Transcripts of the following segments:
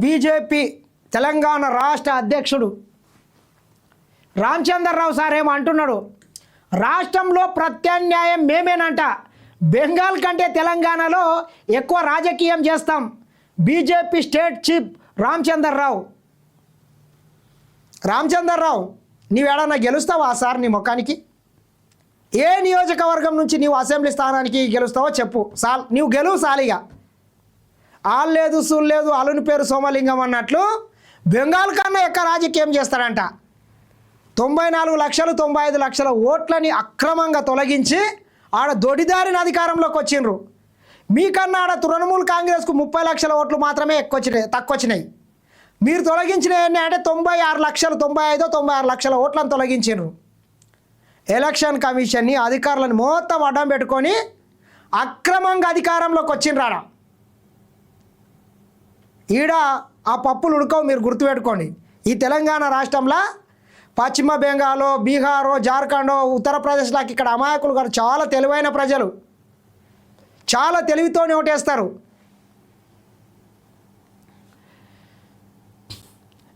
BJP Telangana రాష్ట్ర అధ్యక్షుడు Ramachandra Rao sir ఏమంటున్నాడు, రాష్ట్రంలో ప్రత్యామ్నాయం మేమేనంట, బెంగాల్ కంటే తెలంగాణలో ఎక్కువ రాజకీయం చేస్తాం. బీజేపీ స్టేట్ చీఫ్ రామచంద్రరావు, నీవేడన్నా గెలుస్తావా సార్? నీ ముఖానికి ఏ నియోజకవర్గం నుంచి నీవు అసెంబ్లీ స్థానానికి గెలుస్తావో చెప్పు సాల్, నీవు గెలువు సాలిగా. ఆల్లేదు సూల్లేదు అలుని పేరు సోమలింగం అన్నట్లు బెంగాల్ కన్నా ఎక్కువ రాజకీయం చేస్తాడంట. 94 లక్షలు 95 లక్షల ఓట్లని అక్రమంగా తొలగించి ఆడ దొడిదారిన అధికారంలోకి వచ్చిండ్రు. మీకన్నా ఆడ తృణమూల్ కాంగ్రెస్కు 30 లక్షల ఓట్లు మాత్రమే తక్కువ వచ్చినాయి. మీరు తొలగించినవి అంటే 96 లక్షలు 96 లక్షల ఓట్లను తొలగించారు. ఎలక్షన్ కమిషన్ని అధికారులను మొత్తం అడ్డం పెట్టుకొని అక్రమంగా అధికారంలోకి వచ్చిండ్రాడ. ఈడ ఆ పప్పులు ఉడకవు, మీరు గుర్తుపెట్టుకోండి. ఈ తెలంగాణ రాష్ట్రంలో పశ్చిమ బెంగాల్, బీహారో, జార్ఖండ్, ఉత్తరప్రదేశ్లోకి ఇక్కడ అమాయకులు గారు చాలా తెలివైన ప్రజలు, చాలా తెలివితోనే ఓటేస్తారు.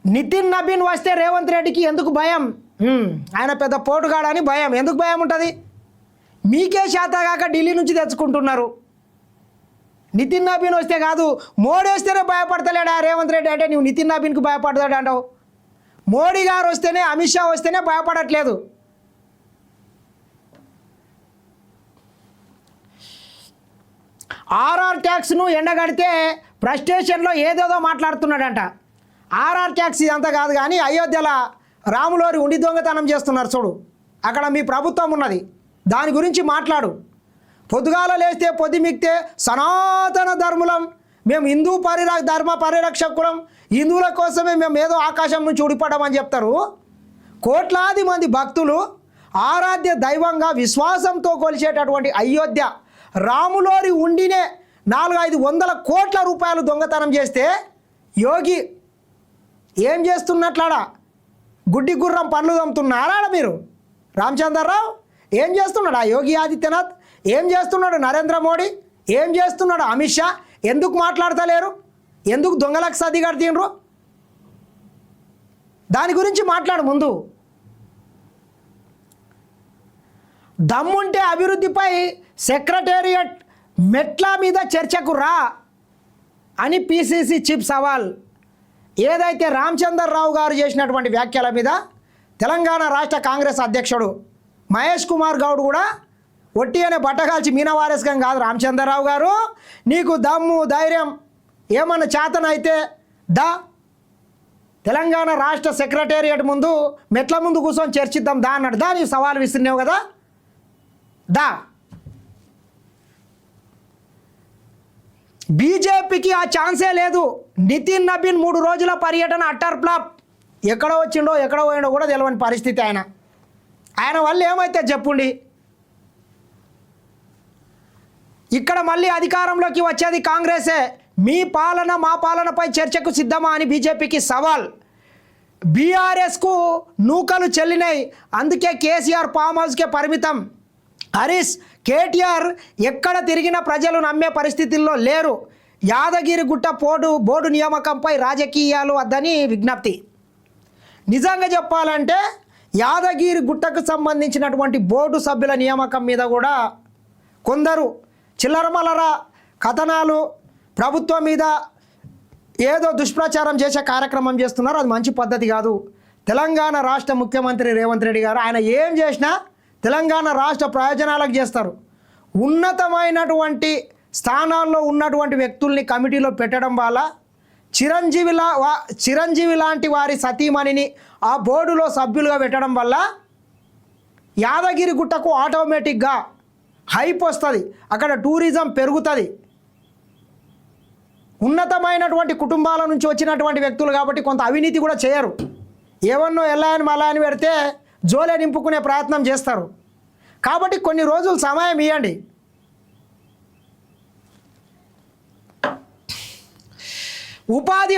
నితిన్ నబీన్ వస్తే రేవంత్ రెడ్డికి ఎందుకు భయం? ఆయన పెద్ద పోటుగాడని భయం. ఎందుకు భయం ఉంటుంది? మీకే శాతగాక ఢిల్లీ నుంచి తెచ్చుకుంటున్నారు. నితిన్ నబీన్ వస్తే కాదు, మోడీ వస్తేనే భయపడతలేడా రేవంత్ రెడ్డి అంటే నువ్వు నితిన్ నబీన్కి భయపడతాడు అంటావు. మోడీ గారు వస్తేనే, అమిత్ షా వస్తేనే భయపడట్లేదు. ఆర్ఆర్ ట్యాక్స్ను ఎండగడితే ఫ్రస్ట్రేషన్లో ఏదేదో మాట్లాడుతున్నాడంట. ఆర్ఆర్ ట్యాక్స్ ఇదంతా కాదు కానీ అయోధ్యలో రాములోరి ఉండి దొంగతనం చేస్తున్నారు చూడు, అక్కడ మీ ప్రభుత్వం ఉన్నది, దాని గురించి మాట్లాడు. పొద్దుగాల లేస్తే పొద్దు మిక్తే సనాతన ధర్ములం, మేము హిందూ ధర్మ పరిరక్షకులం, హిందువుల కోసమే మేము ఏదో ఆకాశం నుంచి ఊడిపడమని చెప్తారు. కోట్లాది మంది భక్తులు ఆరాధ్య దైవంగా విశ్వాసంతో కొలిచేటటువంటి అయోధ్య రాములోరి ఉండినే 400-500 కోట్ల రూపాయలు దొంగతనం చేస్తే యోగి ఏం చేస్తున్నట్లాడా? గుడ్డి గుర్రం పనులు దమ్ముతున్నారా మీరు? రామచంద్రరావు ఏం చేస్తున్నాడు? ఆ యోగి ఆదిత్యనాథ్ ఏం చేస్తున్నాడు? నరేంద్ర మోడీ ఏం చేస్తున్నాడు? అమిత్ షా ఎందుకు మాట్లాడతలేరు? ఎందుకు దొంగలకు సది కడుతుండ్రు? దాని గురించి మాట్లాడు ముందు. దమ్ముంటే అభివృద్ధిపై సెక్రటేరియట్ మెట్ల మీద చర్చకు రా అని పిసిసి చీఫ్ సవాల్. ఏదైతే రామచంద్రరావు గారు చేసినటువంటి వ్యాఖ్యల మీద తెలంగాణ రాష్ట్ర కాంగ్రెస్ అధ్యక్షుడు మహేష్ కుమార్ గౌడ్ కూడా ఒట్టి అనే బట్టగాల్చి మీనవారేసుకం కాదు, రామచంద్రరావు గారు నీకు దమ్ము ధైర్యం ఏమన్నా చేతనైతే దా తెలంగాణ రాష్ట్ర సెక్రటేరియట్ ముందు మెట్ల ముందు కూర్చొని చర్చిద్దాం దా అన్నాడు. దా నీవు సవాల్ విసిరినావు కదా, దా. బీజేపీకి ఆ ఛాన్సే లేదు. నితిన్ నబీన్ 3 రోజుల పర్యటన అట్టర్ ఫ్లాప్. ఎక్కడ వచ్చిండో ఎక్కడ పోయిండో కూడా తెలియని పరిస్థితి. ఆయన వల్ల ఏమైతే చెప్పుండి. ఇక్కడ మళ్ళీ అధికారంలోకి వచ్చేది కాంగ్రెసే. మీ పాలన మా పాలనపై చర్చకు సిద్ధమా అని బీజేపీకి సవాల్. బీఆర్ఎస్కు నూకలు చెల్లినాయి, అందుకే కేసీఆర్ ఫామ్ హౌస్కే పరిమితం. హరీష్ కేటీఆర్ ఎక్కడ తిరిగిన ప్రజలు నమ్మే పరిస్థితుల్లో లేరు. యాదగిరి గుట్ట బోర్డు నియామకంపై రాజకీయాలు వద్దని విజ్ఞప్తి. నిజంగా చెప్పాలంటే యాదగిరి గుట్టకు సంబంధించినటువంటి బోర్డు సభ్యుల నియామకం మీద కూడా కొందరు చిల్లరమల్లర కథనాలు, ప్రభుత్వం మీద ఏదో దుష్ప్రచారం చేసే కార్యక్రమం చేస్తున్నారు. అది మంచి పద్ధతి కాదు. తెలంగాణ రాష్ట్ర ముఖ్యమంత్రి రేవంత్ రెడ్డి గారు ఆయన ఏం చేసినా తెలంగాణ రాష్ట్ర ప్రయోజనాలకు చేస్తారు. ఉన్నతమైనటువంటి స్థానాల్లో ఉన్నటువంటి వ్యక్తుల్ని కమిటీలో పెట్టడం వల్ల చిరంజీవి లాంటి వారి సతీమణిని ఆ బోర్డులో సభ్యులుగా పెట్టడం వల్ల యాదగిరి గుట్టకు ఆటోమేటిక్గా హైప్ వస్తుంది, అక్కడ టూరిజం పెరుగుతుంది. ఉన్నతమైనటువంటి కుటుంబాల నుంచి వచ్చినటువంటి వ్యక్తులు కాబట్టి కొంత అవినీతి కూడా చేయరు. ఏవన్నో ఎల్లాయని మల్లాయని పెడితే జోలే నింపుకునే ప్రయత్నం చేస్తారు. కాబట్టి కొన్ని రోజులు సమయం ఇవ్వండి. ఉపాధి